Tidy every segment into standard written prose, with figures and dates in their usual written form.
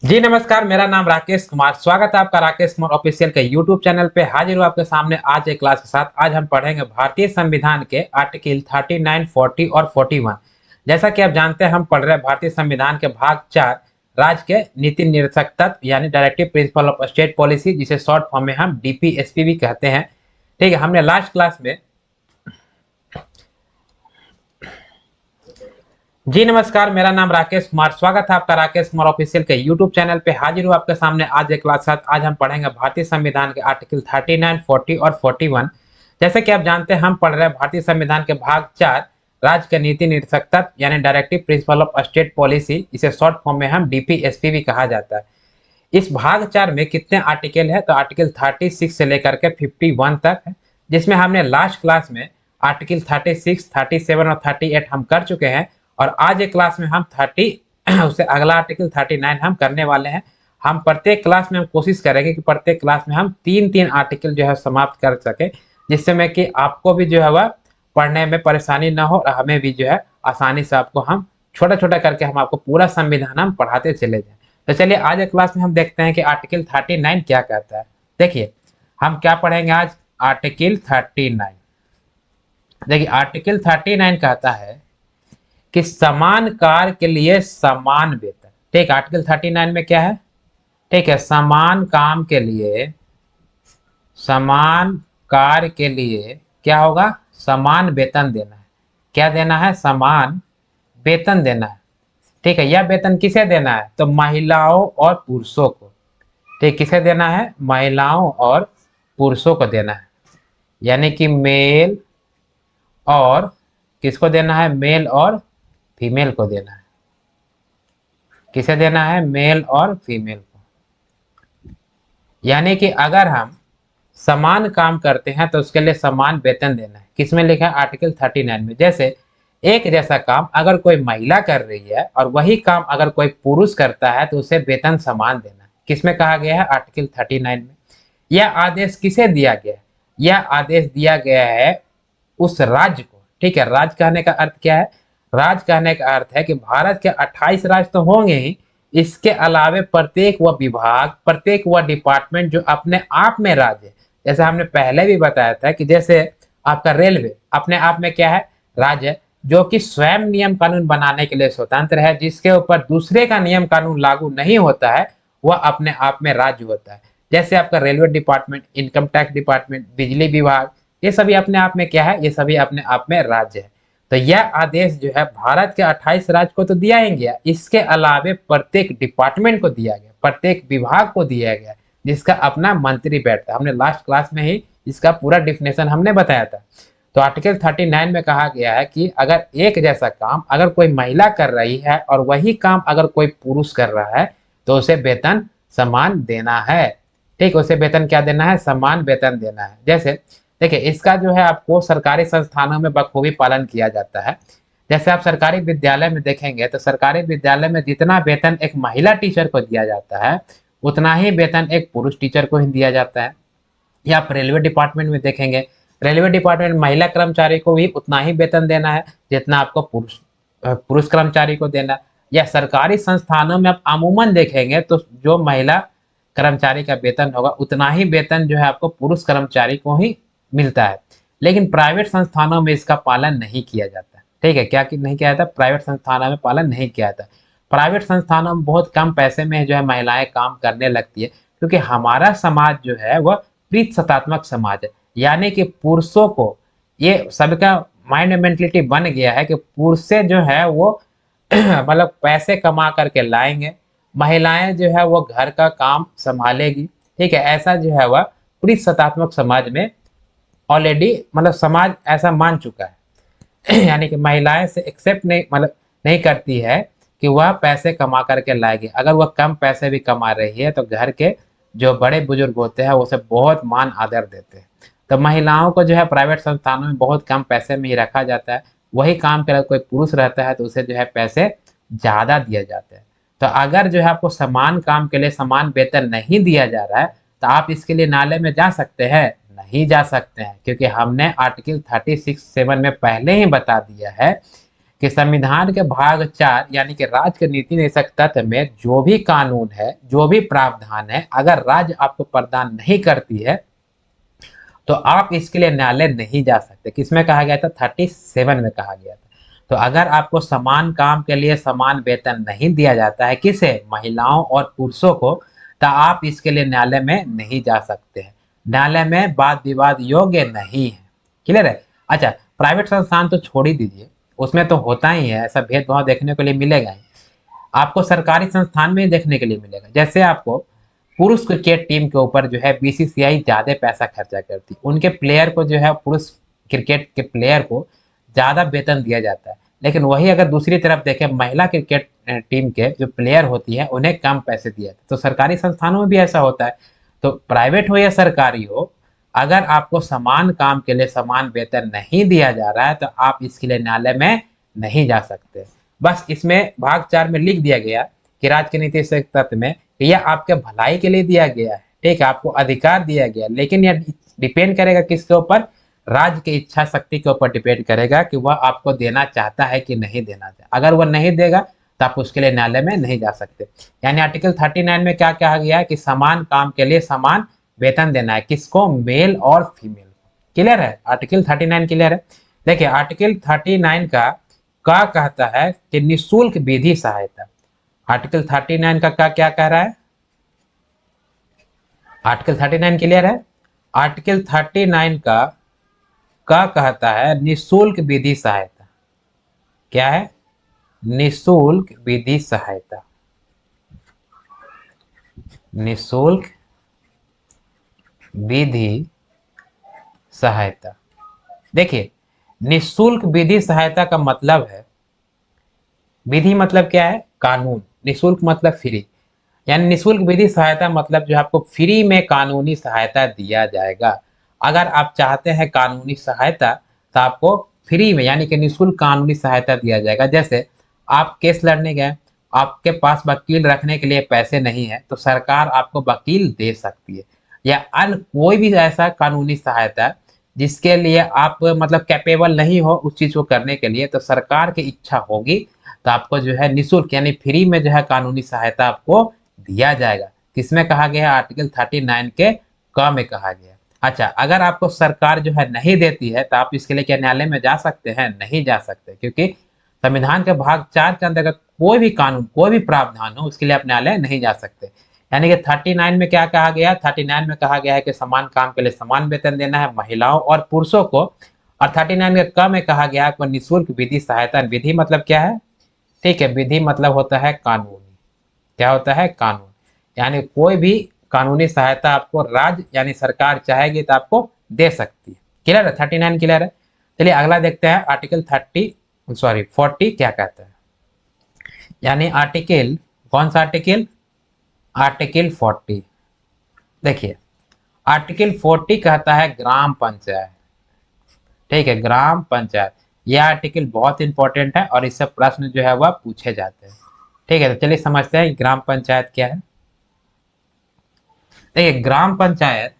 जी नमस्कार, मेरा नाम राकेश कुमार। स्वागत है आपका राकेश कुमार ऑफिशियल के यूट्यूब चैनल पे। हाजिर हूँ आपके सामने आज एक क्लास के साथ। आज हम पढ़ेंगे भारतीय संविधान के आर्टिकल 39, 40 और 41। जैसा कि आप जानते हैं, हम पढ़ रहे हैं भारतीय संविधान के भाग 4 राज्य के नीति निर्देशक तत्व यानी directive principle of state policy, जिसे शॉर्ट फॉर्म में हम डीपीएसपी भी कहते हैं। ठीक है, हमने लास्ट क्लास में जी नमस्कार, मेरा नाम राकेश कुमार। स्वागत है आपका राकेश कुमार ऑफिशियल के यूट्यूब चैनल पे। हाजिर हूँ आपके सामने आज एक क्लास साथ। आज हम पढ़ेंगे भारतीय संविधान के आर्टिकल 39, 40 और 41। जैसे कि आप जानते हैं, हम पढ़ रहे हैं भारतीय संविधान के भाग 4 राज्य के नीति निर्देशक तत्व यानी directive principle of state policy, इसे शॉर्ट फॉर्म में हम डीपीएसपी भी कहा जाता है। इस भाग 4 में कितने आर्टिकल है? तो आर्टिकल 36 से लेकर के 51 तक है, जिसमें हमने लास्ट क्लास में आर्टिकल 36, 37 और 38 हम कर चुके हैं। और आज एक क्लास में हम 30 उससे अगला आर्टिकल 39 हम करने वाले हैं। हम प्रत्येक क्लास में हम कोशिश करेंगे कि प्रत्येक क्लास में हम 3-3 आर्टिकल जो है समाप्त कर सके, जिससे में कि आपको भी जो है वह पढ़ने में परेशानी ना हो और हमें भी जो है आसानी से आपको हम छोटा छोटा करके हम आपको पूरा संविधान हम पढ़ाते चले जाएं। तो चलिए आज एक क्लास में हम देखते हैं कि आर्टिकल 39 क्या कहता है। देखिए, हम क्या पढ़ेंगे आज? आर्टिकल 39। देखिए, आर्टिकल 39 कहता है कि समान कार्य के लिए समान वेतन। ठीक, आर्टिकल 39 में क्या है? ठीक है, समान काम के लिए, समान कार्य के लिए क्या होगा? समान वेतन देना है। क्या देना है? समान वेतन देना है। ठीक है, यह वेतन किसे देना है? तो महिलाओं और पुरुषों को। ठीक, किसे देना है? महिलाओं और पुरुषों को देना है, यानी कि मेल और किसको देना है? मेल और फीमेल को देना है। किसे देना है? मेल और फीमेल को। यानी कि अगर हम समान काम करते हैं तो उसके लिए समान वेतन देना है। किसमें लिखा है? आर्टिकल 39 में। जैसे एक जैसा काम अगर कोई महिला कर रही है और वही काम अगर कोई पुरुष करता है तो उसे वेतन समान देना है। किसमें कहा गया है? आर्टिकल 39 में। यह आदेश किसे दिया गया है? यह आदेश दिया गया है उस राज्य को। ठीक है, राज्य कहने का अर्थ क्या है? राज्य कहने का अर्थ है कि भारत के 28 राज्य तो होंगे ही, इसके अलावे प्रत्येक वह विभाग, प्रत्येक वह डिपार्टमेंट जो अपने आप में राज्य है। जैसे हमने पहले भी बताया था कि जैसे आपका रेलवे अपने आप में क्या है? राज्य है, जो कि स्वयं नियम कानून बनाने के लिए स्वतंत्र है, जिसके ऊपर दूसरे का नियम कानून लागू नहीं होता है, वह अपने आप में राज्य होता है। जैसे आपका railway department, income tax department, बिजली विभाग, ये सभी अपने आप में क्या है? ये सभी अपने आप में राज्य है। तो यह आदेश जो है भारत के 28 राज्य को तो दिया ही गया, इसके अलावे प्रत्येक डिपार्टमेंट को दिया गया, प्रत्येक विभाग को दिया गया, जिसका अपना मंत्री बैठता है। हमने लास्ट क्लास में ही इसका पूरा डिफिनेशन हमने बताया था। तो आर्टिकल 39 में कहा गया है कि अगर एक जैसा काम अगर कोई महिला कर रही है और वही काम अगर कोई पुरुष कर रहा है तो उसे वेतन समान देना है। ठीक, उसे वेतन क्या देना है? समान वेतन देना है। जैसे देखिए, इसका जो है आपको सरकारी संस्थानों में बखूबी पालन किया जाता है। जैसे आप सरकारी विद्यालय में देखेंगे तो सरकारी विद्यालय में जितना वेतन एक महिला टीचर को दिया जाता है, उतना ही वेतन एक पुरुष टीचर को ही दिया जाता है। या आप रेलवे डिपार्टमेंट में देखेंगे, रेलवे डिपार्टमेंट महिला कर्मचारी को भी उतना ही वेतन देना है जितना आपको पुरुष कर्मचारी को देना है। या सरकारी संस्थानों में आप अमूमन देखेंगे तो जो महिला कर्मचारी का वेतन होगा उतना ही वेतन जो है आपको पुरुष कर्मचारी को ही मिलता है। लेकिन प्राइवेट संस्थानों में इसका पालन नहीं किया जाता। ठीक है, क्या कि नहीं किया जाता? प्राइवेट संस्थानों में पालन नहीं किया जाता। प्राइवेट संस्थानों में बहुत कम पैसे में जो है महिलाएं काम करने लगती है, क्योंकि हमारा समाज जो है वह प्रीतसत्तात्मक समाज है। यानी कि पुरुषों को ये सबका माइंड मेंटलिटी बन गया है कि पुरुष से जो है वो मतलब पैसे कमा करके लाएंगे, महिलाएं जो है वो घर का काम संभालेगी। ठीक है, ऐसा जो है वह प्रीतसत्तात्मक समाज में ऑलरेडी मतलब समाज ऐसा मान चुका है। यानी कि महिलाएं से एक्सेप्ट नहीं मतलब नहीं करती है कि वह पैसे कमा करके लाएगी। अगर वह कम पैसे भी कमा रही है तो घर के जो बड़े बुजुर्ग होते हैं उसे बहुत मान आदर देते हैं। तो महिलाओं को जो है प्राइवेट संस्थानों में बहुत कम पैसे में ही रखा जाता है। वही काम के कोई पुरुष रहता है तो उसे जो है पैसे ज़्यादा दिए जाते हैं। तो अगर जो है आपको समान काम के लिए समान वेतन नहीं दिया जा रहा है तो आप इसके लिए नाले में जा सकते हैं? नहीं जा सकते हैं, क्योंकि हमने आर्टिकल 36(7) में पहले ही बता दिया है कि संविधान के भाग 4 यानी कि राज्य के नीति निर्देशक तत्व में जो भी कानून है, जो भी प्रावधान है, अगर राज्य आपको प्रदान नहीं करती है तो आप इसके लिए न्यायालय नहीं जा सकते। किसमें कहा गया था? 37 में कहा गया था। तो अगर आपको समान काम के लिए समान वेतन नहीं दिया जाता है, किसे? महिलाओं और पुरुषों को, तो आप इसके लिए न्यायालय में नहीं जा सकते हैं। न्यायालय में वाद विवाद योग्य नहीं है। क्लियर है? अच्छा, प्राइवेट संस्थान तो छोड़ ही दीजिए, उसमें तो होता ही है, ऐसा भेदभाव देखने के लिए मिलेगा ही। आपको सरकारी संस्थान में ही देखने के लिए मिलेगा। जैसे आपको पुरुष क्रिकेट टीम के ऊपर जो है बीसीसीआई ज्यादा पैसा खर्चा करती, उनके प्लेयर को जो है, पुरुष क्रिकेट के प्लेयर को ज्यादा वेतन दिया जाता है। लेकिन वही अगर दूसरी तरफ देखें, महिला क्रिकेट टीम के जो प्लेयर होती है उन्हें कम पैसे दिए जाते। तो सरकारी संस्थानों में भी ऐसा होता है। तो प्राइवेट हो या सरकारी हो, अगर आपको समान काम के लिए समान वेतन नहीं दिया जा रहा है तो आप इसके लिए न्यायालय में नहीं जा सकते। बस इसमें भाग 4 में लिख दिया गया कि राज्य के नीति से तत्व में यह आपके भलाई के लिए दिया गया है, ठीक है, आपको अधिकार दिया गया, लेकिन यह डिपेंड करेगा किसके ऊपर? राज्य की इच्छा शक्ति के ऊपर डिपेंड करेगा कि वह आपको देना चाहता है कि नहीं देना चाहता। अगर वह नहीं देगा तो आप उसके लिए न्यायालय में नहीं जा सकते। यानी आर्टिकल 39 में क्या कहा गया है कि समान काम के लिए समान वेतन देना है। किसको? मेल और फीमेल। क्लियर है? आर्टिकल 39 क्लियर है? देखिए, आर्टिकल 39 का क्या कहता है कि निःशुल्क विधि सहायता। आर्टिकल 39 का क्या कह रहा है? आर्टिकल 39 क्लियर है? आर्टिकल 39 का क्या कहता है? निःशुल्क विधि सहायता। क्या है? निःशुल्क विधि सहायता। निःशुल्क विधि सहायता। देखिए, निःशुल्क विधि सहायता का मतलब है, विधि मतलब क्या है? कानून। निःशुल्क मतलब फ्री। यानी निःशुल्क विधि सहायता मतलब जो आपको फ्री में कानूनी सहायता दिया जाएगा। अगर आप चाहते हैं कानूनी सहायता तो आपको फ्री में यानी कि निःशुल्क कानूनी सहायता दिया जाएगा। जैसे आप केस लड़ने गए, आपके पास वकील रखने के लिए पैसे नहीं है, तो सरकार आपको वकील दे सकती है। या अन्य कोई भी ऐसा कानूनी सहायता जिसके लिए आप मतलब कैपेबल नहीं हो उस चीज को करने के लिए, तो सरकार की इच्छा होगी तो आपको जो है निःशुल्क यानी फ्री में जो है कानूनी सहायता आपको दिया जाएगा। किसमें कहा गया है? आर्टिकल 39 के क में कहा गया। अच्छा, अगर आपको सरकार जो है नहीं देती है तो आप इसके लिए क्या न्यायालय में जा सकते हैं? नहीं जा सकते, क्योंकि संविधान के भाग 4 के अंतर्गत कोई भी कानून, कोई भी प्रावधान हो उसके लिए आप न्यायालय नहीं जा सकते। यानी कि 39 में क्या कहा गया? 39 में कहा गया है कि समान काम के लिए समान वेतन देना है महिलाओं और पुरुषों को। और 39 के क में कहा गया है निःशुल्क विधि सहायता। विधि मतलब क्या है? ठीक है, विधि मतलब होता है कानूनी। क्या होता है? कानून। यानी कोई भी कानूनी सहायता आपको राज्य यानी सरकार चाहेगी तो आपको दे सकती है। क्लियर है? 39 क्लियर है? चलिए अगला देखते हैं, आर्टिकल 40 क्या कहता है। यानी आर्टिकल, कौन सा आर्टिकल? आर्टिकल 40। देखिए, आर्टिकल 40 कहता है ग्राम पंचायत। ठीक है, ग्राम पंचायत। यह आर्टिकल बहुत इंपॉर्टेंट है और इससे प्रश्न जो है वह पूछे जाते हैं। ठीक है, तो चलिए समझते हैं ग्राम पंचायत क्या है। देखिए, ग्राम पंचायत,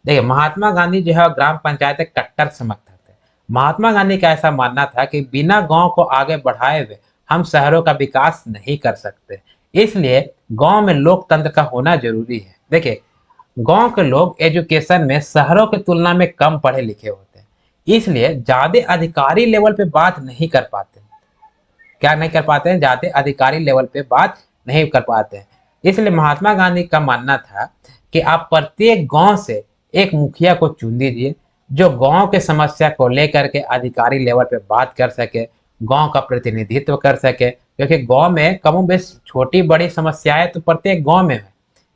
देखिए महात्मा गांधी जो है ग्राम पंचायत एक कट्टर समर्थक थे। महात्मा गांधी का ऐसा मानना था कि बिना गांव को आगे बढ़ाए हुए हम शहरों का विकास नहीं कर सकते। इसलिए गांव में लोकतंत्र का होना जरूरी है। देखिए, गांव के लोग एजुकेशन में शहरों की तुलना में कम पढ़े लिखे होते हैं, इसलिए ज्यादा अधिकारी लेवल पे बात नहीं कर पाते। क्या नहीं कर पाते हैं? ज्यादा अधिकारी लेवल पे बात नहीं कर पाते हैं। इसलिए महात्मा गांधी का मानना था कि आप प्रत्येक गांव से एक मुखिया को चुन दीजिए जो गांव के समस्या को लेकर के अधिकारी लेवल पे बात कर सके, गांव का प्रतिनिधित्व कर सके, क्योंकि गांव में कमो बेश छोटी बड़ी समस्याएं तो प्रत्येक गांव में है।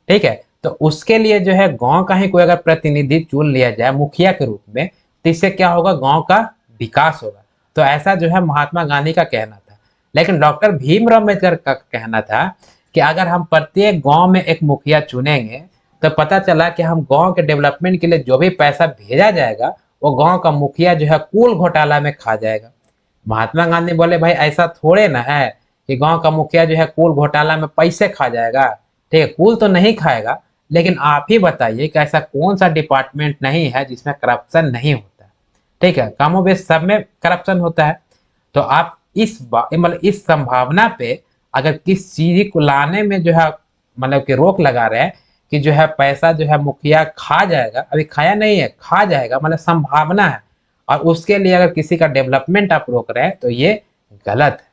ठीक है, तो उसके लिए जो है गांव का ही कोई अगर प्रतिनिधि चुन लिया जाए मुखिया के रूप में, तो इससे क्या होगा? गांव का विकास होगा। तो ऐसा जो है महात्मा गांधी का कहना था। लेकिन डॉक्टर भीमराव अम्बेडकर का कहना था कि अगर हम प्रत्येक गांव में एक मुखिया चुनेंगे तो पता चला कि हम गांव के डेवलपमेंट के लिए जो भी पैसा भेजा जाएगा वो गांव का मुखिया जो है कुल घोटाला में खा जाएगा। महात्मा गांधी बोले भाई ऐसा थोड़े ना है कि गांव का मुखिया जो है कुल घोटाला में पैसे खा जाएगा। ठीक है, कुल तो नहीं खाएगा, लेकिन आप ही बताइए कि ऐसा कौन सा डिपार्टमेंट नहीं है जिसमें करप्शन नहीं होता। ठीक है, कामों बेश सब में करप्शन होता है। तो आप मतलब इस संभावना पे अगर किस चीज को लाने में जो है मतलब कि रोक लगा रहे हैं कि जो है पैसा जो है मुखिया खा जाएगा, अभी खाया नहीं है, खा जाएगा, मतलब संभावना है, और उसके लिए अगर किसी का डेवलपमेंट आप रोक रहे हैं तो ये गलत है।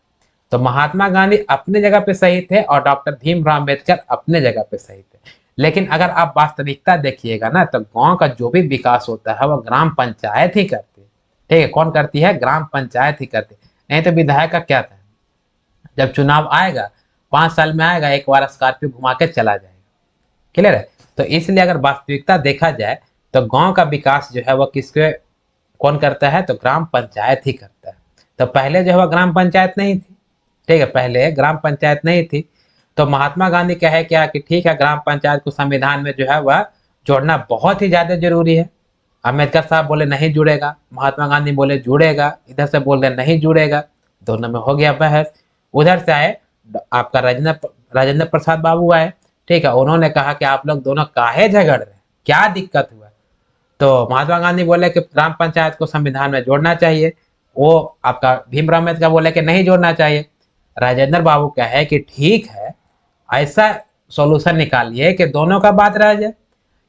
तो महात्मा गांधी अपने जगह पे सही थे और डॉक्टर भीमराव अम्बेडकर अपने जगह पे सही थे। लेकिन अगर आप वास्तविकता देखिएगा ना, तो गांव का जो भी विकास होता है वो ग्राम पंचायत ही करती है। ठीक है, कौन करती है? ग्राम पंचायत ही करती है। नहीं तो विधायक का क्या था, जब चुनाव आएगा 5 साल में आएगा, एक बार स्कॉर्पियो घुमा के चला जाएगा। क्लियर है? तो इसलिए अगर वास्तविकता देखा जाए तो गांव का विकास जो है वो किसके कौन करता है? तो ग्राम पंचायत ही करता है। तो पहले जो है वह ग्राम पंचायत नहीं थी। ठीक है, पहले ग्राम पंचायत नहीं थी। तो महात्मा गांधी कहे क्या कि ठीक है, ग्राम पंचायत को संविधान में जो है वह जोड़ना बहुत ही ज्यादा जरूरी है। अम्बेडकर साहब बोले नहीं जुड़ेगा, महात्मा गांधी बोले जुड़ेगा, इधर से बोल रहे नहीं जुड़ेगा, दोनों में हो गया बहस। उधर से आए आपका राजेंद्र प्रसाद बाबू आए। ठीक है, उन्होंने कहा कि आप लोग दोनों काहे झगड़ रहे हैं, क्या दिक्कत हुआ? तो महात्मा गांधी बोले कि ग्राम पंचायत को संविधान में जोड़ना चाहिए, वो आपका भीमराव अम्बेडकर बोले कि नहीं जोड़ना चाहिए। राजेंद्र बाबू कहे कि ठीक है, ऐसा सॉल्यूशन निकालिए कि दोनों का बात रह जाए।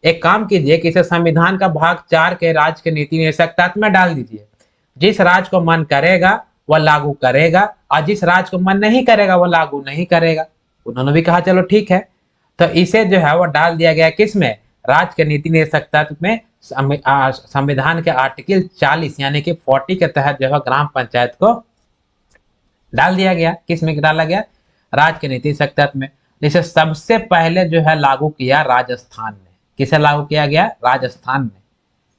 एक काम कीजिए कि इसे संविधान का भाग 4 के राज्य के नीति निदेशक तत्व में डाल दीजिए। जिस राज्य को मन करेगा वह लागू करेगा, और जिस राज्य को मन नहीं करेगा वह लागू नहीं करेगा। उन्होंने भी कहा चलो ठीक है। तो इसे जो है वो डाल दिया गया किसमें? राज्य के नीति निदेशक तत्व में। संविधान के आर्टिकल 40 यानी कि 40 के तहत जो है ग्राम पंचायत को डाल दिया गया। किस में डाला गया? राज्य के नीति निदेशक तत्व में। जिसे सबसे पहले जो है लागू किया राजस्थान में। किसे लागू किया गया? राजस्थान में।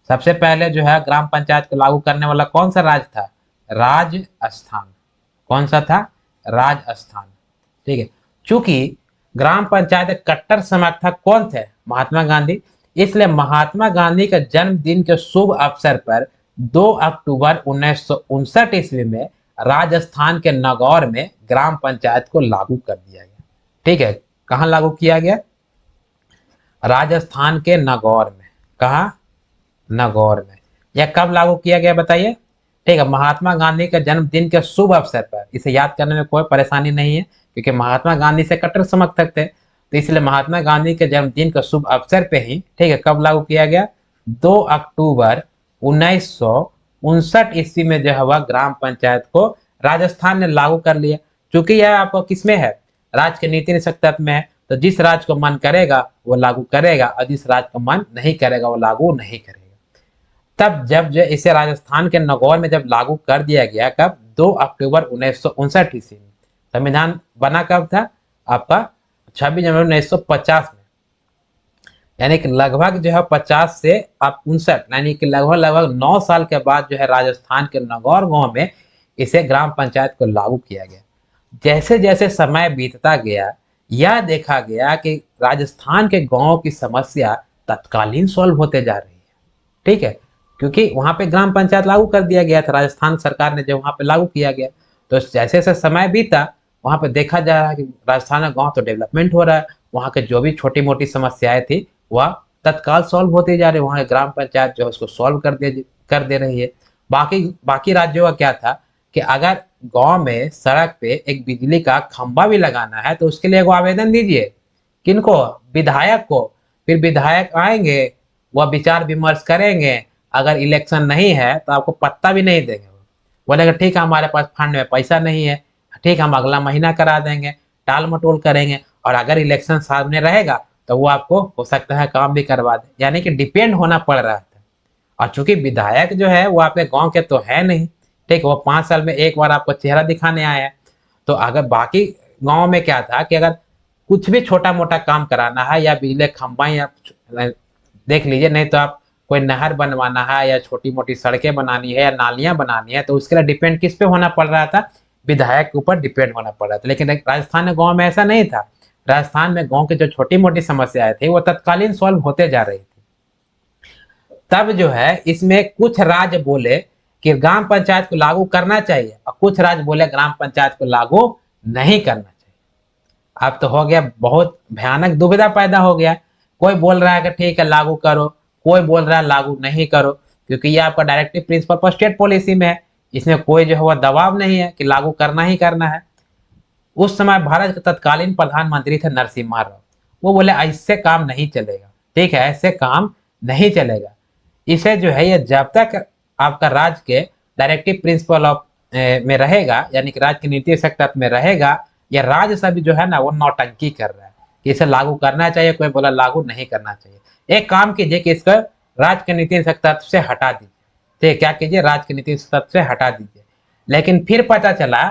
सबसे पहले जो है ग्राम पंचायत को लागू करने वाला कौन सा राज्य था? राजस्थान। कौन सा था? राजस्थान। ठीक है, चूंकि ग्राम पंचायत के कट्टर समर्थक कौन थे? महात्मा गांधी। इसलिए महात्मा गांधी के जन्मदिन के शुभ अवसर पर 2 अक्टूबर 1959 ईस्वी में राजस्थान के नागौर में ग्राम पंचायत को लागू कर दिया गया। ठीक है, कहां लागू किया गया? राजस्थान के नागौर में। कहा? नागौर में। यह कब लागू किया गया बताइए? ठीक है, महात्मा गांधी के जन्मदिन के शुभ अवसर पर। इसे याद करने में कोई परेशानी नहीं है क्योंकि महात्मा गांधी से कट्टर समर्थक थे, तो इसलिए महात्मा गांधी के जन्मदिन के शुभ अवसर पे ही, ठीक है, कब लागू किया गया? 2 अक्टूबर 1959 ईस्वी में जो है वह ग्राम पंचायत को राजस्थान ने लागू कर लिया। चूंकि यह आपको किसमें है? राज्य के नीति निदेशक तत्व में है। तो जिस राज्य को मन करेगा वो लागू करेगा, और जिस राज्य को मन नहीं करेगा वो लागू नहीं करेगा। तब जब जो इसे राजस्थान के नागौर में जब लागू कर दिया गया, कब? 2 अक्टूबर 1959 ईस्वी में। संविधान बना कब था? आपका 26 जनवरी 1950 में। यानी कि लगभग जो है 50 से आप 59, यानी कि लगभग 9 साल के बाद जो है राजस्थान के नागौर गांव में इसे ग्राम पंचायत को लागू किया गया। जैसे जैसे समय बीतता गया, यह देखा गया कि राजस्थान के गांव की समस्या तत्कालीन सॉल्व होते जा रही है। ठीक है, क्योंकि वहां पे ग्राम पंचायत लागू कर दिया गया था, राजस्थान सरकार ने जब वहां पे लागू किया गया, तो जैसे जैसे समय बीता वहां पे देखा जा रहा है कि राजस्थान का गांव तो डेवलपमेंट हो रहा है, वहां के जो भी छोटी मोटी समस्याएं थी वह तत्काल सॉल्व होती जा रही है, वहां की ग्राम पंचायत जो है उसको सॉल्व कर दे रही है। बाकी बाकी राज्यों का क्या था कि अगर गांव में सड़क पे एक बिजली का खंभा भी लगाना है तो उसके लिए वो आवेदन दीजिए। किनको? विधायक को। फिर विधायक आएंगे, वह विचार विमर्श करेंगे, अगर इलेक्शन नहीं है तो आपको पत्ता भी नहीं देंगे। बोलेगा ठीक है हमारे पास फंड में पैसा नहीं है, ठीक हम अगला महीना करा देंगे, टाल मटोल करेंगे, और अगर इलेक्शन सामने रहेगा तो वो आपको हो सकता है काम भी करवा दे। यानी कि डिपेंड होना पड़ रहा था। और चूंकि विधायक जो है वो आपके गांव के तो है नहीं, ठीक, वो 5 साल में एक बार आपको चेहरा दिखाने आया है। तो अगर बाकी गांव में क्या था कि अगर कुछ भी छोटा मोटा काम कराना है, या बिजली खंभा, या देख लीजिए, नहीं तो आप कोई नहर बनवाना है, या छोटी मोटी सड़कें बनानी है, या नालियां बनानी है, तो उसके लिए डिपेंड किस पे होना पड़ रहा था? विधायक के ऊपर डिपेंड होना पड़ रहा था। लेकिन राजस्थान में गांव में ऐसा नहीं था। राजस्थान में गांव की जो छोटी मोटी समस्याएं थी वो तत्कालीन सॉल्व होते जा रही थी। तब जो है इसमें कुछ राज्य बोले कि ग्राम पंचायत को लागू करना चाहिए, और कुछ राज्य बोले ग्राम पंचायत को लागू नहीं करना चाहिए। अब तो हो गया बहुत भयानक दुविधा पैदा हो गया। कोई बोल रहा है कि ठीक है लागू करो, कोई बोल रहा है लागू नहीं करो, क्योंकि ये आपका डायरेक्टिव प्रिंसिपल पर स्टेट पॉलिसी में है इसमें कोई जो है वह दबाव नहीं है कि लागू करना ही करना है। उस समय भारत के तत्कालीन प्रधानमंत्री थे नरसिम्हा राव। वो बोले ऐसे काम नहीं चलेगा, ठीक है, ऐसे काम नहीं चलेगा। इसे जो है ये जब तक आपका राज्य के डायरेक्टिव प्रिंसिपल ऑफ में रहेगा, यानी कि राज्य के नीति तत्व में रहेगा, या राज्य सभी जो है ना वो नौटंकी कर रहा है कि इसे लागू करना चाहिए, कोई बोला लागू नहीं करना चाहिए। एक काम कीजिए कि इसको राज्य के नीति तत्व से हटा दीजिए, ठीक, क्या कीजिए, राज्य के नीति तत्व से हटा दीजिए। लेकिन फिर पता चला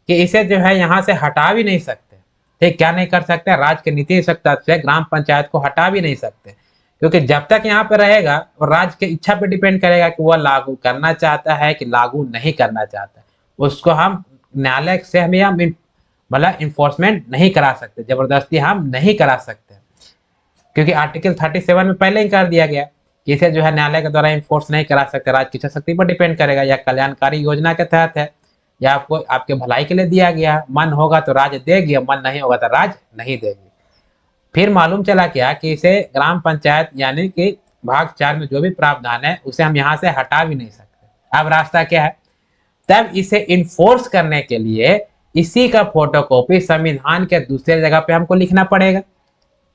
कि इसे जो है यहाँ से हटा भी नहीं सकते, ठीक, क्या नहीं कर सकते, राज्य के नीति तत्व से ग्राम पंचायत को हटा भी नहीं सकते, क्योंकि जब तक यहाँ पे रहेगा और राज्य के इच्छा पे डिपेंड करेगा कि वह लागू करना चाहता है कि लागू नहीं करना चाहता है। उसको हम न्यायालय से हम मतलब इन्फोर्समेंट नहीं करा सकते, जबरदस्ती हम नहीं करा सकते, क्योंकि आर्टिकल 37 में पहले ही कर दिया गया कि इसे जो है न्यायालय के द्वारा इन्फोर्स नहीं करा सकते, राज्य की इच्छा शक्ति पर डिपेंड करेगा, या कल्याणकारी योजना के तहत है, या आपको आपके भलाई के लिए दिया गया, मन होगा तो राज्य देगी, मन नहीं होगा तो राज्य नहीं देगी। फिर मालूम चला क्या कि इसे ग्राम पंचायत यानी कि भाग 4 में जो भी प्रावधान है उसे हम यहाँ से हटा भी नहीं सकते। अब रास्ता क्या है, तब इसे इन्फोर्स करने के लिए इसी का फोटोकॉपी संविधान के दूसरे जगह पे हमको लिखना पड़ेगा,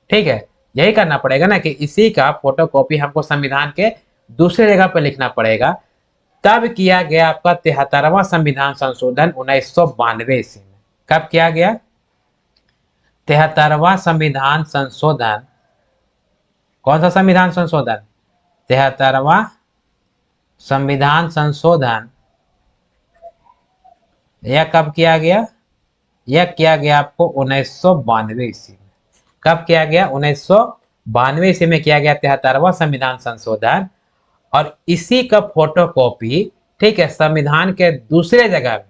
ठीक है, यही करना पड़ेगा ना कि इसी का फोटोकॉपी हमको संविधान के दूसरे जगह पे लिखना पड़ेगा। तब किया गया आपका 73वां संविधान संशोधन 1992 ईस्वी में। कब किया गया? 73वां संविधान संशोधन। कौन सा संविधान संशोधन? 73वां संविधान संशोधन। यह कब किया गया? यह किया गया आपको 1992 ईस्वी में। कब किया गया? 1992 ईस्वी में किया गया 73वां संविधान संशोधन, और इसी का फोटोकॉपी, ठीक है, संविधान के दूसरे जगह में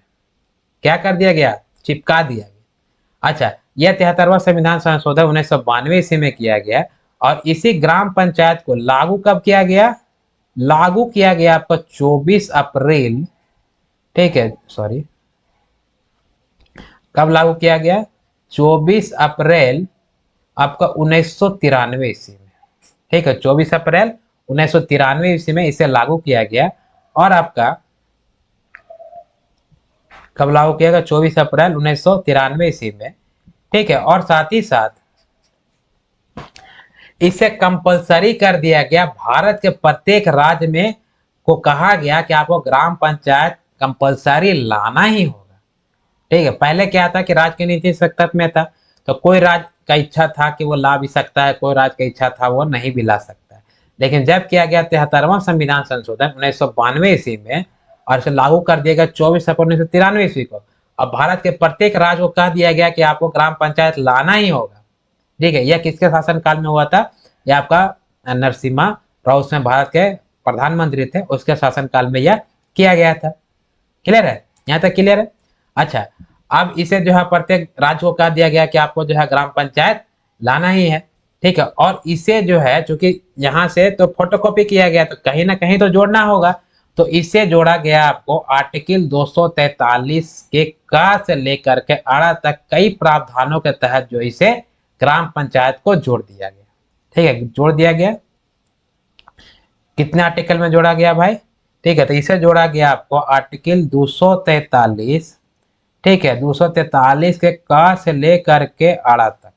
क्या कर दिया गया? चिपका दिया गया। अच्छा, यह 73वां संविधान संशोधन 1992 ईस्वी में किया गया, और इसी ग्राम पंचायत को लागू कब किया गया? लागू किया गया आपका 24 अप्रैल, ठीक है, सॉरी, कब लागू किया गया? 24 अप्रैल आपका 1993 ईस्वी में, ठीक है, 24 अप्रैल 1993 ईस्वी में इसे लागू किया गया। और आपका कब लागू किया गया? 24 अप्रैल 1993 ईस्वी में, ठीक है। और साथ ही साथ इसे कंपलसरी कर दिया गया, भारत के प्रत्येक राज्य में को कहा गया कि आपको ग्राम पंचायत कंपलसरी लाना ही होगा, ठीक है। पहले क्या था कि राज्य के नीति सख्त में था, तो कोई राज्य का इच्छा था कि वो ला भी सकता है, कोई राज्य का इच्छा था वो नहीं भी ला सकता है। लेकिन जब किया गया 73वां संविधान संशोधन 1992 ईस्वी में, और इसे लागू कर दिया गया 24 अप्रैल 1993 ईस्वी को, अब भारत के प्रत्येक राज्य को कह दिया गया कि आपको ग्राम पंचायत लाना ही होगा, ठीक है। यह किसके शासन काल में हुआ था? यह आपका नरसिम्हा राव उसमें भारत के प्रधानमंत्री थे, उसके शासन काल में यह किया गया था। क्लियर है? यहाँ तक क्लियर है? अच्छा, अब इसे जो है प्रत्येक राज्य को कह दिया गया कि आपको जो है ग्राम पंचायत लाना ही है, ठीक है। और इसे जो है चूंकि यहाँ से तो फोटोकॉपी किया गया, तो कहीं ना कहीं तो जोड़ना होगा, तो इसे जोड़ा गया आपको आर्टिकल 243 के क से लेकर के अड़ा तक कई प्रावधानों के तहत जो इसे ग्राम पंचायत को जोड़ दिया गया, ठीक है, जोड़ दिया गया। कितने आर्टिकल में जोड़ा गया भाई? ठीक है, तो इसे जोड़ा गया आपको आर्टिकल 243, ठीक है, 243 के क से लेकर के अड़ा तक,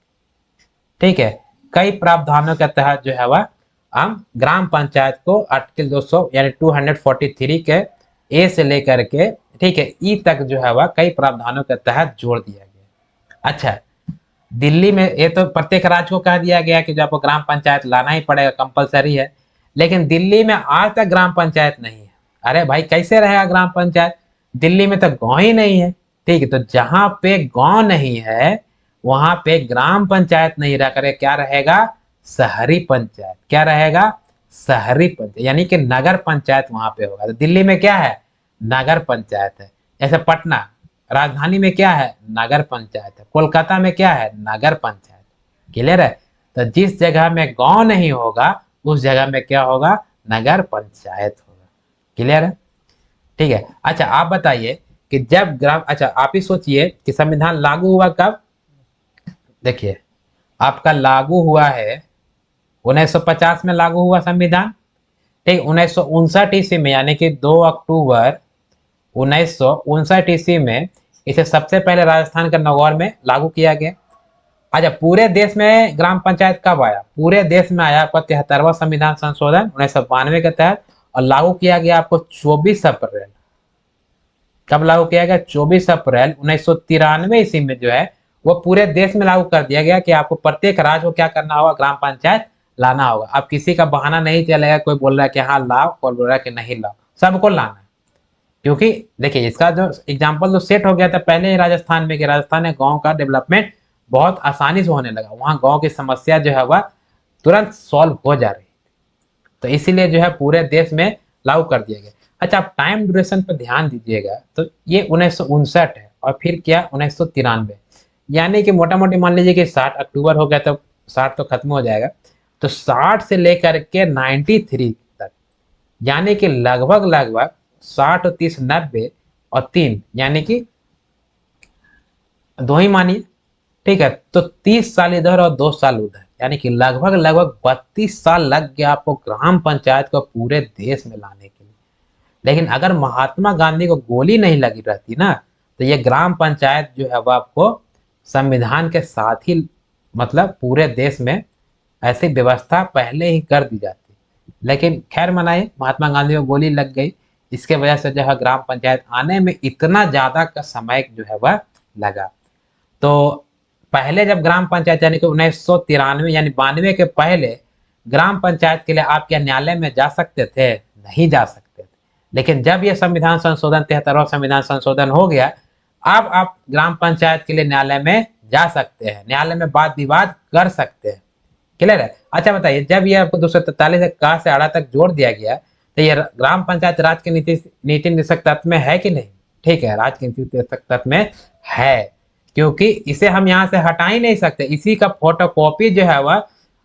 ठीक है, कई प्रावधानों के तहत जो है वह हम ग्राम पंचायत को आर्टिकल 200 यानी 243 के ए से लेकर के, ठीक है, ई तक जो है वह कई प्रावधानों के तहत जोड़ दिया गया। अच्छा, दिल्ली में ये तो प्रत्येक राज्य को कह दिया गया कि जो आपको ग्राम पंचायत लाना ही पड़ेगा, कंपलसरी है, लेकिन दिल्ली में आज तक ग्राम पंचायत नहीं है। अरे भाई कैसे रहेगा ग्राम पंचायत? दिल्ली में तो गांव ही नहीं है, ठीक है। तो जहां पे गांव नहीं है वहां पे ग्राम पंचायत नहीं रह कर क्या रहेगा? शहरी पंचायत। क्या रहेगा? शहरी पंचायत, यानी कि नगर पंचायत वहां पे होगा। तो दिल्ली में क्या है? नगर पंचायत है। जैसे पटना राजधानी में क्या है? नगर पंचायत है। कोलकाता में क्या है? नगर पंचायत। क्लियर है? तो जिस जगह में गांव नहीं होगा उस जगह में क्या होगा? नगर पंचायत होगा। क्लियर है? ठीक है। अच्छा, आप बताइए कि जब ग्राम, अच्छा आप ही सोचिए कि संविधान लागू हुआ कब? देखिए, आपका लागू हुआ है 1950 में लागू हुआ संविधान, ठीक। 1959 ईस्वी में यानी कि 2 अक्टूबर 1959 ईस्वी में इसे सबसे पहले राजस्थान के नागौर में लागू किया गया। अच्छा, पूरे देश में ग्राम पंचायत कब आया? पूरे देश में आया आपका 73वां संविधान संशोधन 1992 के तहत, और लागू किया गया आपको 24 अप्रैल। कब लागू किया गया? 24 अप्रैल 1993 ईस्वी में जो है वो पूरे देश में लागू कर दिया गया कि आपको प्रत्येक राज्य को क्या करना होगा, ग्राम पंचायत लाना होगा। अब किसी का बहाना नहीं चलेगा, कोई बोल रहा है कि हाँ लाओ, कोई बोल रहा है कि नहीं लाओ, सबको लाना है। क्योंकि देखिए इसका जो एग्जाम्पल तो सेट हो गया था पहले ही राजस्थान में, कि राजस्थान में गांव का डेवलपमेंट बहुत आसानी से होने लगा, वहां गांव की समस्या जो है वह तुरंत सॉल्व हो जा रही, तो इसीलिए जो है पूरे देश में लागू कर दिया गया। अच्छा, आप टाइम ड्यूरेशन पर ध्यान दीजिएगा, तो ये 1959 है, और फिर क्या 1993, यानी कि मोटा मोटी मान लीजिए कि 60 अक्टूबर हो गया तो 60 तो खत्म हो जाएगा, तो 60 से लेकर के 93 तक, यानी कि लगभग लगभग 60 और 30 90, और 3 यानी कि दो ही मानिए, ठीक है, तो 30 साल इधर और 2 साल उधर, यानी कि लगभग लगभग 32 साल लग गया आपको ग्राम पंचायत को पूरे देश में लाने के लिए। लेकिन अगर महात्मा गांधी को गोली नहीं लगी रहती ना, तो ये ग्राम पंचायत जो है वो आपको संविधान के साथ ही, मतलब पूरे देश में ऐसी व्यवस्था पहले ही कर दी जाती। लेकिन खैर मनाइए, महात्मा गांधी को गोली लग गई, इसके वजह से जो है ग्राम पंचायत आने में इतना ज्यादा का समय जो है वह लगा। तो पहले जब ग्राम पंचायत यानी कि 1993 यानी 92 के पहले ग्राम पंचायत के लिए आप क्या न्यायालय में जा सकते थे? नहीं जा सकते थे। लेकिन जब यह संविधान संशोधन 73वां संविधान संशोधन हो गया, अब आप ग्राम पंचायत के लिए न्यायालय में जा सकते हैं, न्यायालय में वाद विवाद कर सकते हैं। क्लियर है? अच्छा बताइए, जब ये आपको 243 का से आड़ा तक जोड़ दिया गया, तो ये ग्राम पंचायत राज के नीति नीति निदेशक तत्व में है कि नहीं? ठीक है, राज के नीति निदेशक तत्व में है, क्योंकि इसे हम यहाँ से हटा ही नहीं सकते। इसी का फोटोकॉपी जो है वह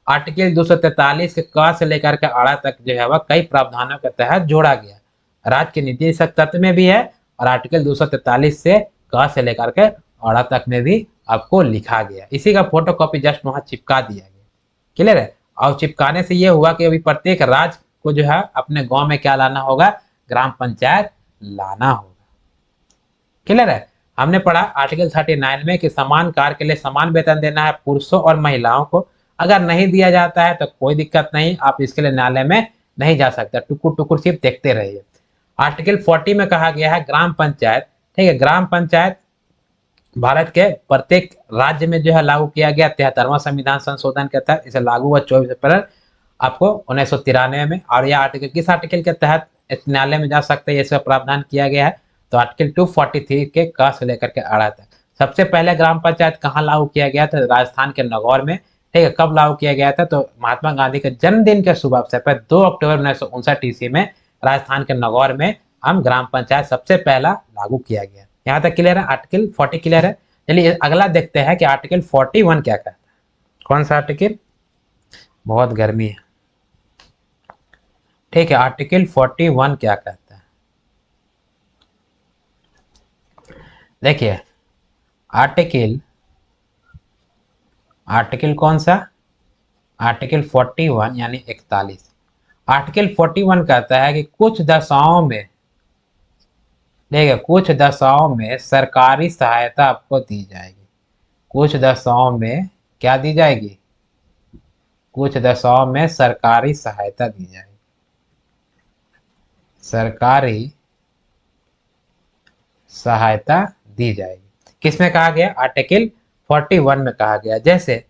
आर्टिकल 243 के क से लेकर के आड़ा तक जो है वह कई प्रावधानों के तहत जोड़ा गया, राज्य के नीति तत्व में भी है, और आर्टिकल 243 से क से लेकर के आड़ा तक में भी आपको लिखा गया। इसी का फोटोकॉपी जस्ट वहां चिपका दिया गया। क्लियर है? और चिपकाने से ये हुआ कि अभी प्रत्येक राज्य को जो है अपने गांव में क्या लाना होगा, ग्राम पंचायत लाना होगा। क्लियर है? हमने पढ़ा आर्टिकल 39 में कि समान कार्य के लिए समान वेतन देना है पुरुषों और महिलाओं को। अगर नहीं दिया जाता है तो कोई दिक्कत नहीं, आप इसके लिए न्यायालय में नहीं जा सकते, टुकुर टुकुर सिर्फ देखते रहिए। आर्टिकल 40 में कहा गया है ग्राम पंचायत, ठीक है, ग्राम पंचायत भारत के प्रत्येक राज्य में जो है लागू किया गया 73वां संविधान संशोधन के तहत, इसे लागू हुआ 24 अप्रैल आपको 1993 में। और यह आर्टिकल किस आर्टिकल के तहत न्यायालय में जा सकते हैं, इसका प्रावधान किया गया है, तो आर्टिकल 243 के क से लेकर के आड़ा तक। सबसे पहले ग्राम पंचायत कहाँ लागू किया गया था? राजस्थान के नागौर में। ठीक है, कब लागू किया गया था? तो महात्मा गांधी के जन्मदिन के शुभ अवसर पर 2 अक्टूबर 1959 ईस्वी में राजस्थान के नागौर में हम ग्राम पंचायत सबसे पहला लागू किया गया। यहाँ तक क्लियर है? आर्टिकल 40 क्लियर है? चलिए अगला देखते हैं कि आर्टिकल 41 क्या कहता है। कौन सा आर्टिकल? बहुत गर्मी है। ठीक है, आर्टिकल 41 क्या कहता है? देखिए आर्टिकल आर्टिकल कौन सा? आर्टिकल 41 यानी 41। आर्टिकल 41 कहता है कि कुछ दशाओं में, देखिए कुछ दशाओं में सरकारी सहायता आपको दी जाएगी। कुछ दशाओं में क्या दी जाएगी? कुछ दशाओं में सरकारी सहायता दी जाएगी। सरकारी सहायता दी जाएगी। किसमें कहा गया? आर्टिकल 41 में कहा गया। जैसे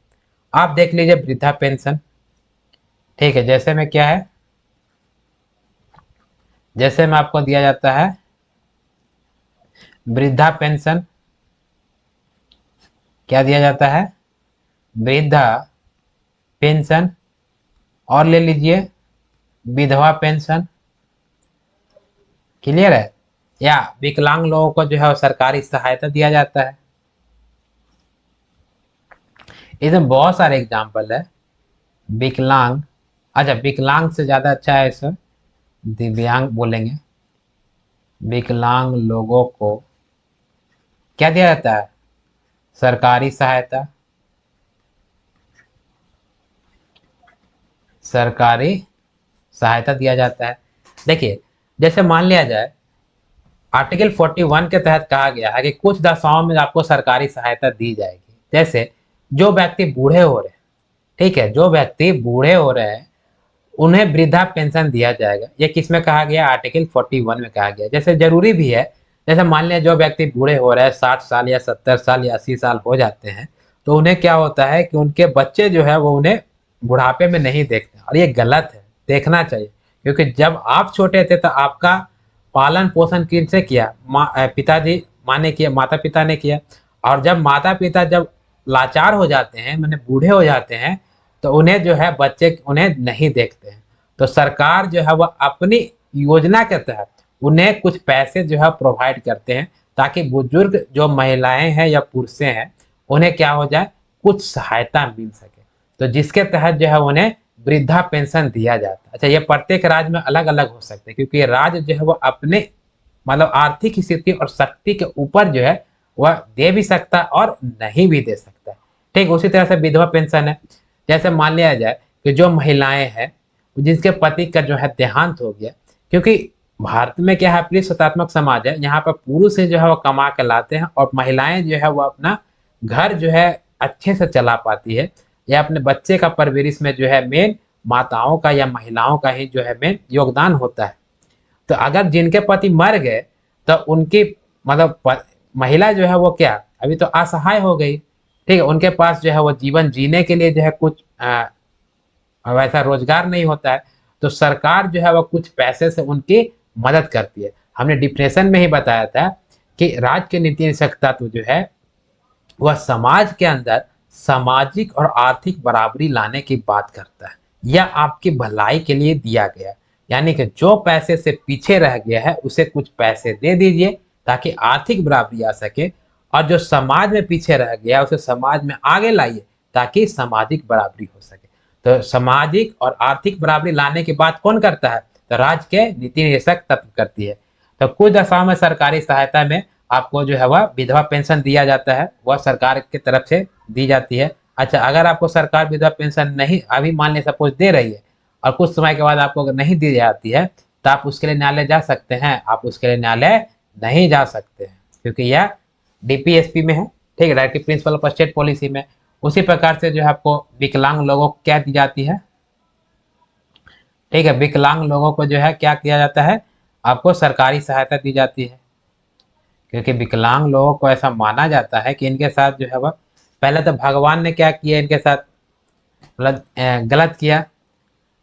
आप देख लीजिए वृद्धा पेंशन, ठीक है, जैसे में क्या है, जैसे में आपको दिया जाता है वृद्धा पेंशन, क्या दिया जाता है? वृद्धा पेंशन। और ले लीजिए विधवा पेंशन। क्लियर है? या विकलांग लोगों को जो है सरकारी सहायता दिया जाता है। इसमें बहुत सारे एग्जाम्पल है। विकलांग, अच्छा विकलांग से ज्यादा अच्छा है सर, दिव्यांग बोलेंगे। विकलांग लोगों को क्या दिया जाता है? सरकारी सहायता। सरकारी सहायता दिया जाता है। देखिए जैसे मान लिया जाए आर्टिकल 41 के तहत कहा गया है कि कुछ दशाओं में आपको सरकारी सहायता दी जाएगी। जैसे जो व्यक्ति बूढ़े हो रहे हैं, ठीक है, जो व्यक्ति बूढ़े हो रहे हैं उन्हें वृद्धा पेंशन दिया जाएगा। ये किसमें कहा गया? आर्टिकल 41 में कहा गया। जैसे जरूरी भी है, जैसे मान लिया जो व्यक्ति बूढ़े हो रहे हैं, 60 साल या 70 साल या 80 साल हो जाते हैं, तो उन्हें क्या होता है कि उनके बच्चे जो है वो उन्हें बुढ़ापे में नहीं देखते, और ये गलत है, देखना चाहिए। क्योंकि जब आप छोटे थे तो आपका पालन पोषण किनसे किया? पिताजी माँ ने किया, माता पिता ने किया। और जब माता पिता जब लाचार हो जाते हैं, मैंने बूढ़े हो जाते हैं, तो उन्हें जो है बच्चे उन्हें नहीं देखते हैं। तो सरकार जो है वह अपनी योजना के तहत उन्हें कुछ पैसे जो है प्रोवाइड करते हैं, ताकि बुजुर्ग जो महिलाएं हैं या पुरुष हैं उन्हें क्या हो जाए, कुछ सहायता मिल सके। तो जिसके तहत जो है उन्हें वृद्धा पेंशन दिया जाता है। अच्छा, ये प्रत्येक राज्य में अलग अलग हो सकते हैं, क्योंकि राज्य जो है वो अपने मतलब आर्थिक स्थिति और शक्ति के ऊपर जो है वह दे भी सकता है और नहीं भी दे सकता है। ठीक उसी तरह से विधवा पेंशन है। जैसे मान लिया जाए कि जो महिलाएं हैं जिनके पति का जो है देहांत हो गया, क्योंकि भारत में क्या है, पुरुषात्मक समाज है, यहाँ पर पुरुष जो है वो कमा के लाते हैं और महिलाएं जो है वो अपना घर जो है अच्छे से चला पाती है, या अपने बच्चे का परवरिश में जो है मेन माताओं का या महिलाओं का ही जो है मेन योगदान होता है। तो अगर जिनके पति मर गए तो उनकी मतलब महिला जो है वो क्या, अभी तो असहाय हो गई। ठीक है, उनके पास जो है वो जीवन जीने के लिए जो है कुछ वैसा रोजगार नहीं होता है। तो सरकार जो है वो कुछ पैसे से उनकी मदद करती है। हमने डिप्रेशन में ही बताया था कि राज्य के नीति निषेध तत्व जो है वह समाज के अंदर सामाजिक और आर्थिक बराबरी लाने की बात करता है, यह आपकी भलाई के लिए दिया गया है। यानी कि जो पैसे से पीछे रह गया है उसे कुछ पैसे दे दीजिए ताकि आर्थिक बराबरी आ सके, और जो समाज में पीछे रह गया उसे समाज में आगे लाइए ताकि सामाजिक बराबरी हो सके। तो सामाजिक और आर्थिक बराबरी लाने की बात कौन करता है? तो राज्य के नीति निदेशक तत्व करती है। तो कुछ दशाओं में सरकारी सहायता में आपको जो है वह विधवा पेंशन दिया जाता है, वह सरकार की तरफ से दी जाती है। अच्छा, अगर आपको सरकार विधवा पेंशन नहीं अभी मान ले सपोज दे रही है और कुछ समय के बाद आपको अगर नहीं दी जाती है, तो आप उसके लिए न्यायालय जा सकते हैं? आप उसके लिए न्यायालय नहीं जा सकते हैं, क्योंकि यह डीपीएसपी में है। ठीक है, directive principle of state policy में। उसी प्रकार से जो है आपको विकलांग लोगों को क्या दी जाती है? ठीक है, विकलांग लोगों को जो है क्या किया जाता है? आपको सरकारी सहायता दी जाती है, क्योंकि विकलांग लोगों को ऐसा माना जाता है कि इनके साथ जो है वह पहले तो भगवान ने क्या किया इनके साथ, मतलब गलत किया।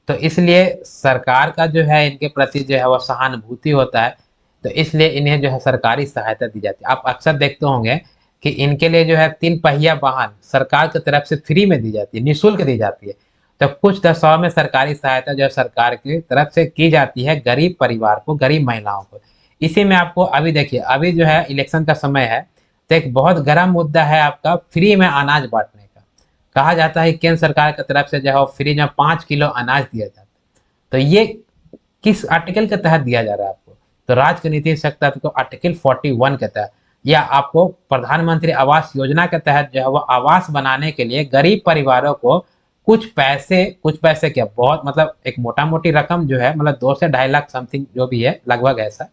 तो इसलिए सरकार का जो है इनके प्रति जो है वह सहानुभूति होता है, तो इसलिए इन्हें जो है सरकारी सहायता दी जाती है। आप अक्सर देखते होंगे कि इनके लिए जो है 3 पहिया वाहन सरकार की तरफ से फ्री में दी जाती है, निःशुल्क दी जाती है। तो कुछ दशाओं में सरकारी सहायता जो है सरकार की तरफ से की जाती है गरीब परिवार को, गरीब महिलाओं को। इसी में आपको अभी देखिए, अभी जो है इलेक्शन का समय है, तो एक बहुत गर्म मुद्दा है आपका फ्री में अनाज बांटने का। कहा जाता है केंद्र सरकार की तरफ से जो है फ्री में 5 किलो अनाज दिया जाता है। तो ये किस आर्टिकल के तहत दिया जा रहा है आपको? तो राज्य के नीति सकता है तो आर्टिकल 41 के तहत, या आपको प्रधानमंत्री आवास योजना के तहत जो है वो आवास बनाने के लिए गरीब परिवारों को कुछ पैसे क्या, बहुत मतलब एक मोटा मोटी रकम जो है, मतलब 2 से 2.5 लाख समथिंग जो भी है लगभग ऐसा,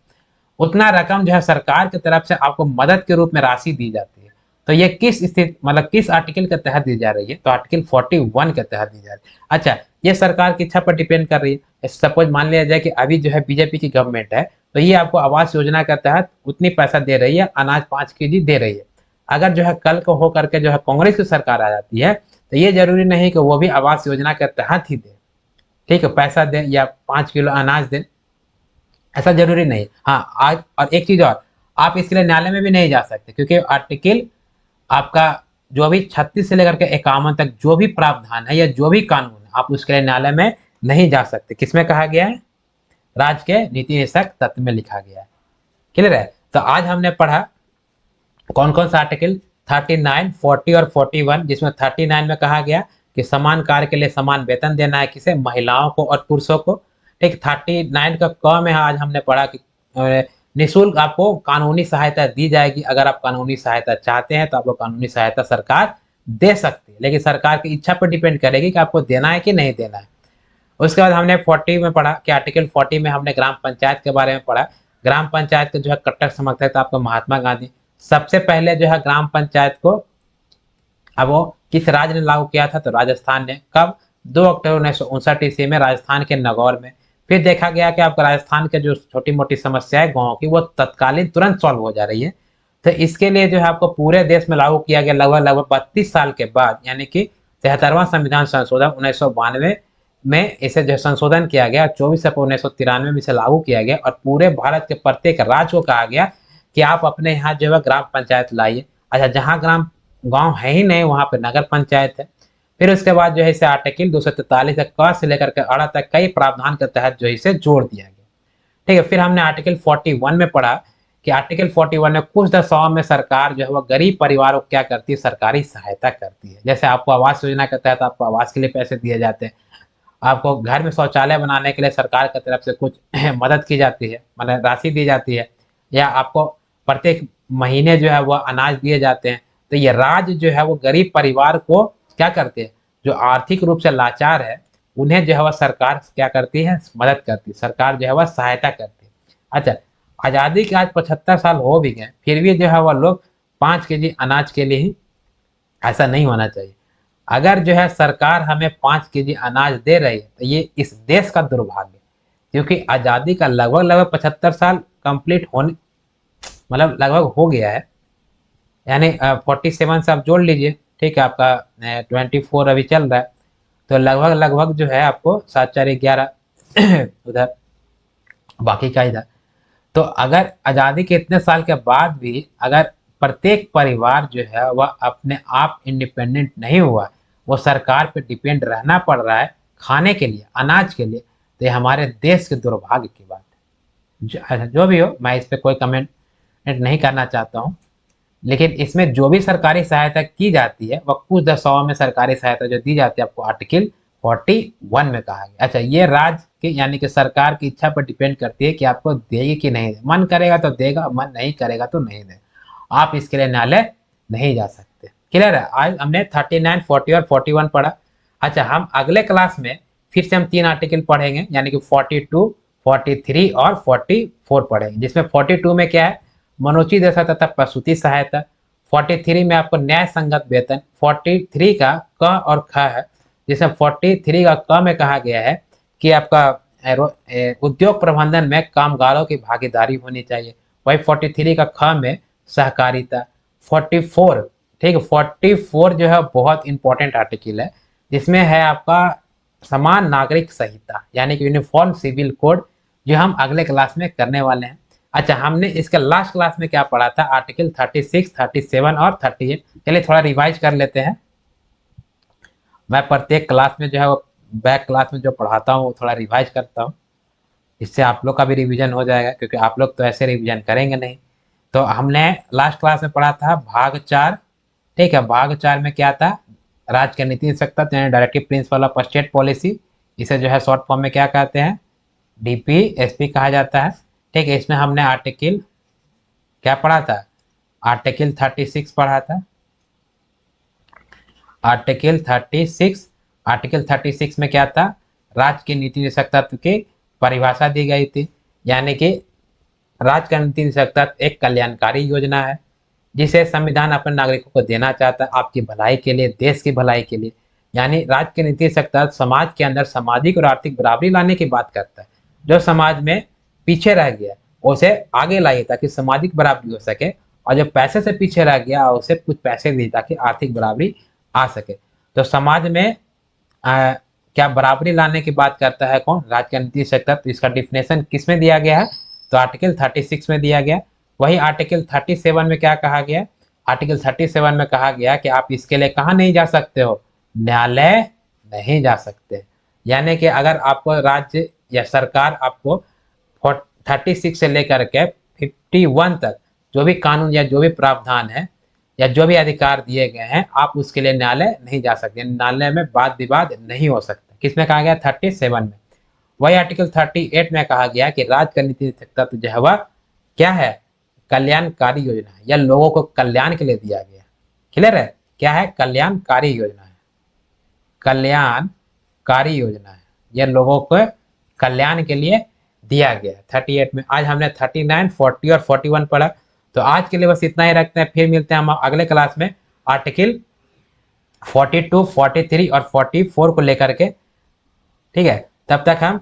उतना रकम जो है सरकार की तरफ से आपको मदद के रूप में राशि दी जाती है। तो ये किस स्थिति मतलब किस आर्टिकल के तहत दी जा रही है? तो आर्टिकल 41 के तहत दी जा रही है। अच्छा, ये सरकार की इच्छा पर डिपेंड कर रही है। सपोज मान लिया जाए कि अभी जो है बीजेपी की गवर्नमेंट है, तो ये आपको आवास योजना के तहत उतनी पैसा दे रही है, अनाज 5 केजी दे रही है। अगर जो है कल को हो करके जो है कांग्रेस की सरकार आ जाती है, तो ये जरूरी नहीं कि वो भी आवास योजना के तहत ही दे, ठीक है, पैसा दे या 5 किलो अनाज दे, ऐसा जरूरी नहीं। हाँ, आज और एक चीज और, आप इसके लिए न्यायालय में भी नहीं जा सकते, क्योंकि आर्टिकल आपका जो भी 36 से लेकर के 51 तक जो भी प्रावधान है या जो भी कानून है, आप उसके लिए न्यायालय में नहीं जा सकते। किसमें कहा गया है? राज्य के नीति निषेध तत्व में लिखा गया है। क्लियर है? तो आज हमने पढ़ा कौन कौन सा आर्टिकल, 39, 40 और 41, जिसमें 39 में कहा गया कि समान कार्य के लिए समान वेतन देना है, किसे? महिलाओं को और पुरुषों को। ठीक, 39 का क में आज हमने पढ़ा कि निःशुल्क आपको कानूनी सहायता दी जाएगी। अगर आप कानूनी सहायता चाहते हैं तो आपको कानूनी सहायता सरकार दे सकती है, लेकिन सरकार की इच्छा पर डिपेंड करेगी कि आपको देना है कि नहीं देना है। उसके बाद हमने 40 में पढ़ा कि आर्टिकल 40 में हमने ग्राम पंचायत के बारे में पढ़ा। ग्राम पंचायत के जो है कट्टर समर्थक थे आपको महात्मा गांधी। सबसे पहले जो है ग्राम पंचायत को अब वो किस राज्य ने लागू किया था, तो राजस्थान ने। कब? 2 अक्टूबर 1959 ईस्वी में राजस्थान के नागौर में। फिर देखा गया कि आपका राजस्थान के जो छोटी मोटी समस्याएं गाँव की वो तत्कालीन तुरंत सॉल्व हो जा रही है। तो इसके लिए जो है आपको पूरे देश में लागू किया गया लगभग लगभग 32 साल के बाद, यानी कि 73वां संविधान संशोधन 1992 में इसे जो संशोधन किया गया। 24 अप्रैल 1993 में इसे लागू किया गया और पूरे भारत के प्रत्येक राज्य को कहा गया कि आप अपने यहाँ जो है ग्राम पंचायत लाइए। अच्छा, जहाँ ग्राम गांव है ही नहीं वहां पे नगर पंचायत है। फिर उसके बाद जो है इसे आर्टिकल 243 क से लेकर के अड़ा तक कई प्रावधान के तहत जो इसे जोड़ दिया गया। ठीक है, फिर हमने आर्टिकल 41 में पढ़ा कि आर्टिकल 41 में कुछ दशकों में सरकार जो है वो गरीब परिवारों को क्या करती है, सरकारी सहायता करती है। जैसे आपको आवास योजना के तहत आपको आवास के लिए पैसे दिए जाते हैं, आपको घर में शौचालय बनाने के लिए सरकार की तरफ से कुछ मदद की जाती है, मतलब राशि दी जाती है, या आपको प्रत्येक महीने जो है वो अनाज दिए जाते हैं। तो ये राज्य जो है वो गरीब परिवार को क्या करते हैं, जो आर्थिक रूप से लाचार है उन्हें जो है वह सरकार क्या करती है, मदद करती है, सरकार जो है वह सहायता करती है। अच्छा, आज़ादी के आज 75 साल हो भी गए, फिर भी जो है वह लोग 5 केजी अनाज के लिए ही, ऐसा नहीं होना चाहिए। अगर जो है सरकार हमें 5 केजी अनाज दे रही है तो ये इस देश का दुर्भाग्य, क्योंकि आज़ादी का लगभग लगभग 75 साल कंप्लीट होने, मतलब लगभग हो गया है, यानी 47 से आप जोड़ लीजिए। ठीक है, आपका 24 अभी चल रहा है, तो लगभग लगभग जो है आपको 7 4 11 उधर बाकी का इधर। तो अगर आज़ादी के इतने साल के बाद भी अगर प्रत्येक परिवार जो है वह अपने आप इंडिपेंडेंट नहीं हुआ, वो सरकार पे डिपेंड रहना पड़ रहा है खाने के लिए, अनाज के लिए, तो ये हमारे देश के दुर्भाग्य की बात है। अच्छा, जो भी हो, मैं इस पे कोई कमेंट नहीं करना चाहता हूँ। लेकिन इसमें जो भी सरकारी सहायता की जाती है वह कुछ दशकों में सरकारी सहायता जो दी जाती है आपको आर्टिकल 41 में कहा गया। अच्छा, ये राज्य की यानी कि सरकार की इच्छा पर डिपेंड करती है कि आपको देगी कि नहीं दे। मन करेगा तो देगा, मन नहीं करेगा तो नहीं दे। आप इसके लिए न्यायालय नहीं जा सकते। क्लियर है? आज हमने 39, 40 और 41 पढ़ा। अच्छा, हम अगले क्लास में फिर से हम 3 आर्टिकल पढ़ेंगे, यानी कि 42, 43 और 44 पढ़ेंगे, जिसमें 42 में क्या है, मनोचित दशा तथा प्रसूति सहायता। 43 में आपको न्याय संगत वेतन। 43 का क और ख है, जिसमें 43 का क में कहा गया है कि आपका उद्योग प्रबंधन में कामगारों की भागीदारी होनी चाहिए। वही 43 का ख में सहकारिता। 44, ठीक है, 44 जो है बहुत इंपॉर्टेंट आर्टिकल है, जिसमें है आपका समान नागरिक संहिता, यानी कि यूनिफॉर्म सिविल कोड, जो हम अगले क्लास में करने वाले हैं। अच्छा, हमने इसके लास्ट क्लास में क्या पढ़ा था, आर्टिकल 36, 37 और 38। चलिए थोड़ा रिवाइज कर लेते हैं। मैं प्रत्येक क्लास में जो है वो बैक क्लास में जो पढ़ाता हूँ वो थोड़ा रिवाइज करता हूँ, इससे आप लोग का भी रिवीजन हो जाएगा, क्योंकि आप लोग तो ऐसे रिवीजन करेंगे नहीं। तो हमने लास्ट क्लास में पढ़ा था भाग 4। ठीक है, भाग 4 में क्या था, राज्य के नीति सत्ता यानी directive principle of state policy, इसे जो है शॉर्ट फॉर्म में क्या कहते हैं, डीपीएसपी कहा जाता है। ठीक है, इसमें हमने आर्टिकल क्या पढ़ा था, आर्टिकल 36 पढ़ा था। आर्टिकल 36, आर्टिकल 36 में क्या था, राज्य के नीति निदेशक तत्व की परिभाषा दी गई थी, यानी कि राज्य का नीति निदेशक तत्व एक कल्याणकारी योजना है जिसे संविधान अपने नागरिकों को देना चाहता है आपकी भलाई के लिए, देश की भलाई के लिए। यानी राज्य के नीति निदेशक तत्व समाज के अंदर सामाजिक और आर्थिक बराबरी लाने की बात करता है। जो समाज में पीछे रह गया उसे आगे लाइए ताकि सामाजिक बराबरी हो सके, और जो पैसे से पीछे रह गया उसे कुछ पैसे दिए ताकि आर्थिक बराबरी आ सके। तो समाज में क्या बराबरी लाने की बात करता है कौन, राज्य का नीति सेक्टर। तो इसका डिफिनेशन किस में दिया गया है, तो आर्टिकल 36 में दिया गया। वही आर्टिकल 37 में क्या कहा गया, आर्टिकल 37 में कहा गया कि आप इसके लिए कहाँ नहीं जा सकते हो, न्यायालय नहीं जा सकते। यानी कि अगर आपको राज्य या सरकार आपको 36 से लेकर के 51 तक जो भी कानून या जो भी प्रावधान है या जो भी अधिकार दिए गए हैं, आप उसके लिए न्यायालय नहीं जा सकते, न्यायालय में वाद विवाद नहीं हो सकता। किसमें कहा गया, 37 में। वही आर्टिकल 38 में कहा गया कि राज्य का नीति तत्व जो है वह क्या है, कल्याणकारी योजना है, या लोगों को कल्याण के लिए दिया गया। क्लियर है, क्या है, कल्याणकारी योजना है, कल्याणकारी योजना है, यह लोगों को कल्याण के लिए दिया गया है 38 में। आज हमने 39, 40 और 41 पढ़ा। तो आज के लिए बस इतना ही रखते हैं, फिर मिलते हैं हम अगले क्लास में आर्टिकल 42, 43 और 44 को लेकर के। ठीक है, तब तक हम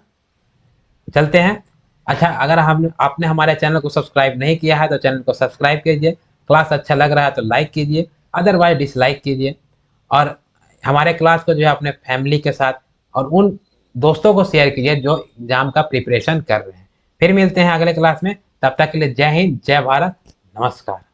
चलते हैं। अच्छा, अगर हम आपने हमारे चैनल को सब्सक्राइब नहीं किया है तो चैनल को सब्सक्राइब कीजिए। क्लास अच्छा लग रहा है तो लाइक कीजिए, अदरवाइज डिसलाइक कीजिए। और हमारे क्लास को जो है अपने फैमिली के साथ और उन दोस्तों को शेयर कीजिए जो एग्जाम का प्रिपरेशन कर रहे हैं। फिर मिलते हैं अगले क्लास में, तब तक के लिए जय हिंद, जय भारत, नमस्कार।